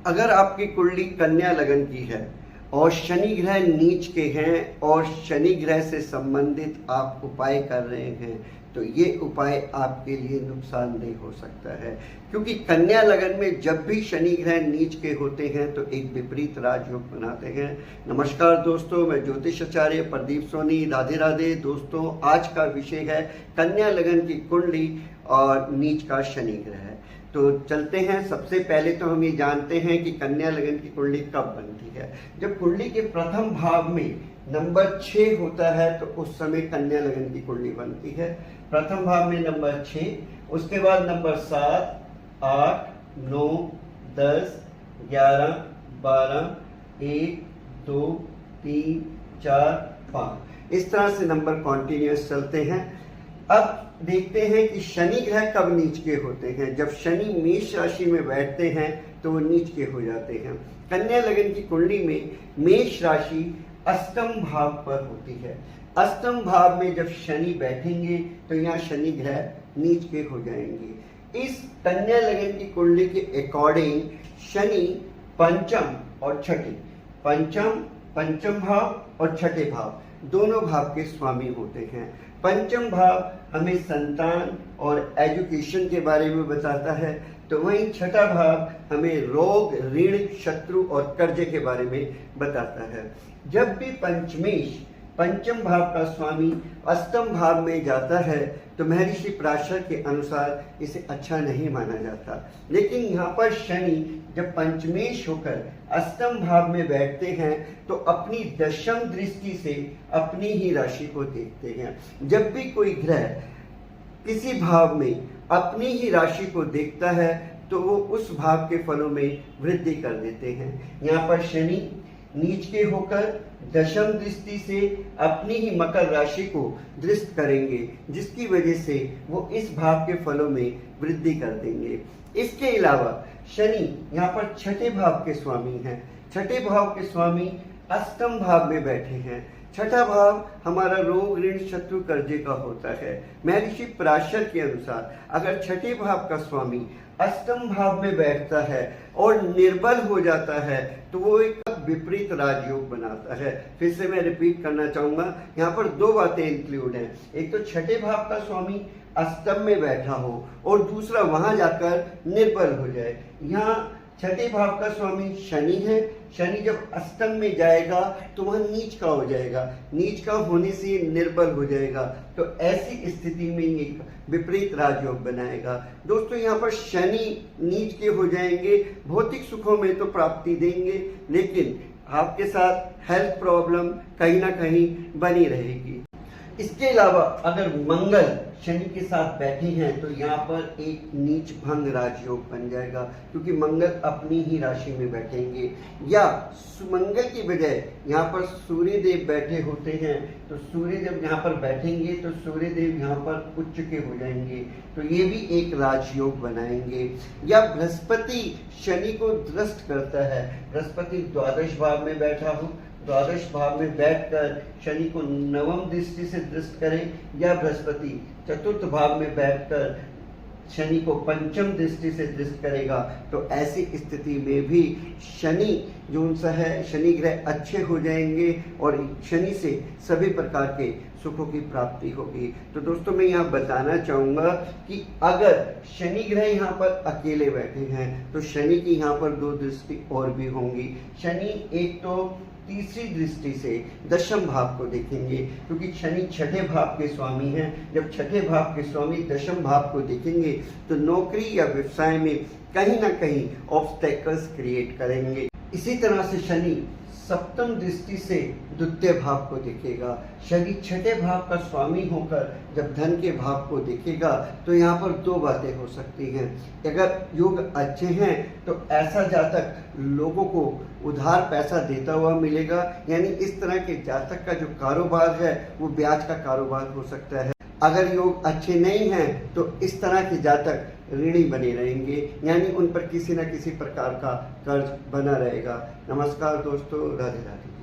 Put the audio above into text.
अगर आपकी कुंडली कन्या लगन की है और शनि ग्रह नीच के हैं और शनि ग्रह से संबंधित आप उपाय कर रहे हैं तो ये उपाय आपके लिए नुकसानदेह हो सकता है, क्योंकि कन्या लगन में जब भी शनि ग्रह नीच के होते हैं तो एक विपरीत राजयोग बनाते हैं। नमस्कार दोस्तों, मैं ज्योतिष आचार्य प्रदीप सोनी। राधे राधे दोस्तों। आज का विषय है कन्या लगन की कुंडली और नीच का शनि ग्रह। तो चलते हैं। सबसे पहले तो हम ये जानते हैं कि कन्या लगन की कुंडली कब बनती है। जब कुंडली के प्रथम भाव में नंबर 6 होता है तो उस समय कन्या लगन की कुंडली बनती है। प्रथम भाव में नंबर 6, उसके बाद नंबर 7, 8, 9, 10, 11, 12, 1, 2, 3, 4, 5 इस तरह से नंबर कॉन्टिन्यूस चलते हैं। अब देखते हैं कि शनि ग्रह कब नीच के होते हैं। जब शनि मेष राशि में बैठते हैं तो वो नीच के हो जाते हैं। कन्या लगन की कुंडली में मेष राशि अष्टम भाव पर होती है। अष्टम भाव में जब शनि बैठेंगे तो यहाँ शनि ग्रह नीच के हो जाएंगे। इस कन्या लगन की कुंडली के अकॉर्डिंग शनि पंचम और छठे, पंचम भाव और छठे भाव दोनों भाव के स्वामी होते हैं। पंचम भाव हमें संतान और एजुकेशन के बारे में बताता है, तो वहीं छठा भाव हमें रोग, ऋण, शत्रु और कर्जे के बारे में बताता है। जब भी पंचमेश पंचम भाव का स्वामी अष्टम भाव में जाता है तो महर्षि पराशर के अनुसार इसे अच्छा नहीं माना जाता, लेकिन यहाँ पर शनि जब पंचमेश होकर अष्टम भाव में बैठते हैं तो अपनी दशम दृष्टि से अपनी ही राशि को देखते हैं। जब भी कोई ग्रह किसी भाव में अपनी ही राशि को देखता है तो वो उस भाव के फलों में वृद्धि कर देते हैं। यहाँ पर शनि नीच के होकर दशम दृष्टि से अपनी ही मकर राशि को दृष्ट करेंगे, जिसकी वजह से वो इस भाव के फलों में वृद्धि कर देंगे। इसके अलावा शनि यहाँ पर छठे भाव के स्वामी हैं। छठे भाव के स्वामी अष्टम भाव में बैठे हैं। छठा भाव हमारा रोग, ऋण, शत्रु, कर्जे का होता है। महर्षि पराशर के अनुसार अगर छठे भाव का स्वामी अष्टम भाव में बैठता है और निर्बल हो जाता है तो वो एक विपरीत राजयोग बनाता है। फिर से मैं रिपीट करना चाहूंगा, यहाँ पर दो बातें इंक्लूड हैं। एक तो छठे भाव का स्वामी अष्टम में बैठा हो और दूसरा वहां जाकर निर्बल हो जाए। यहाँ छठे भाव का स्वामी शनि है। शनि जब अष्टम में जाएगा तो वह नीच का हो जाएगा। नीच का होने से निर्बल हो जाएगा, तो ऐसी स्थिति में ये विपरीत राजयोग बनाएगा। दोस्तों, यहाँ पर शनि नीच के हो जाएंगे, भौतिक सुखों में तो प्राप्ति देंगे, लेकिन आपके साथ हेल्थ प्रॉब्लम कहीं ना कहीं बनी रहेगी। इसके अलावा अगर मंगल शनि के साथ बैठे हैं तो यहाँ पर एक नीच भंग राजयोग बन जाएगा, क्योंकि मंगल अपनी ही राशि में बैठेंगे। या मंगल की बजाय यहाँ पर सूर्य देव बैठे होते हैं तो सूर्य जब यहाँ पर बैठेंगे तो सूर्य देव यहाँ पर उच्च के हो जाएंगे, तो ये भी एक राजयोग बनाएंगे। या बृहस्पति शनि को दृष्ट करता है। बृहस्पति द्वादश भाव में बैठा हो, द्वादश भाव में बैठकर शनि को नवम दृष्टि से दृष्ट करें, या बृहस्पति चतुर्थ भाव में बैठकर शनि को पंचम दृष्टि से दृष्ट करेगा, तो ऐसी स्थिति में भी शनि जो उनसा है, शनि ग्रह अच्छे हो जाएंगे और शनि से सभी प्रकार के सुखों की प्राप्ति होगी। तो दोस्तों, मैं यहाँ बताना चाहूँगा कि अगर शनि ग्रह यहाँ पर अकेले बैठे हैं तो शनि की यहाँ पर दो दृष्टि और भी होंगी। शनि एक तो तीसरी दृष्टि से दशम भाव को देखेंगे, क्योंकि शनि छठे भाव के स्वामी हैं। जब छठे भाव के स्वामी दशम भाव को देखेंगे तो नौकरी या व्यवसाय में कहीं ना कहीं ऑब्स्टेकल्स क्रिएट करेंगे। इसी तरह से शनि सप्तम दृष्टि से द्वितीय भाव को देखेगा। शनि छठे भाव का स्वामी होकर जब धन के भाव को देखेगा तो यहाँ पर दो बातें हो सकती हैं। अगर योग अच्छे हैं तो ऐसा जातक लोगों को उधार पैसा देता हुआ मिलेगा, यानी इस तरह के जातक का जो कारोबार है वो ब्याज का कारोबार हो सकता है। अगर योग अच्छे नहीं हैं तो इस तरह के जातक ऋणी बने रहेंगे, यानी उन पर किसी न किसी प्रकार का कर्ज बना रहेगा। नमस्कार दोस्तों, राधे राधे।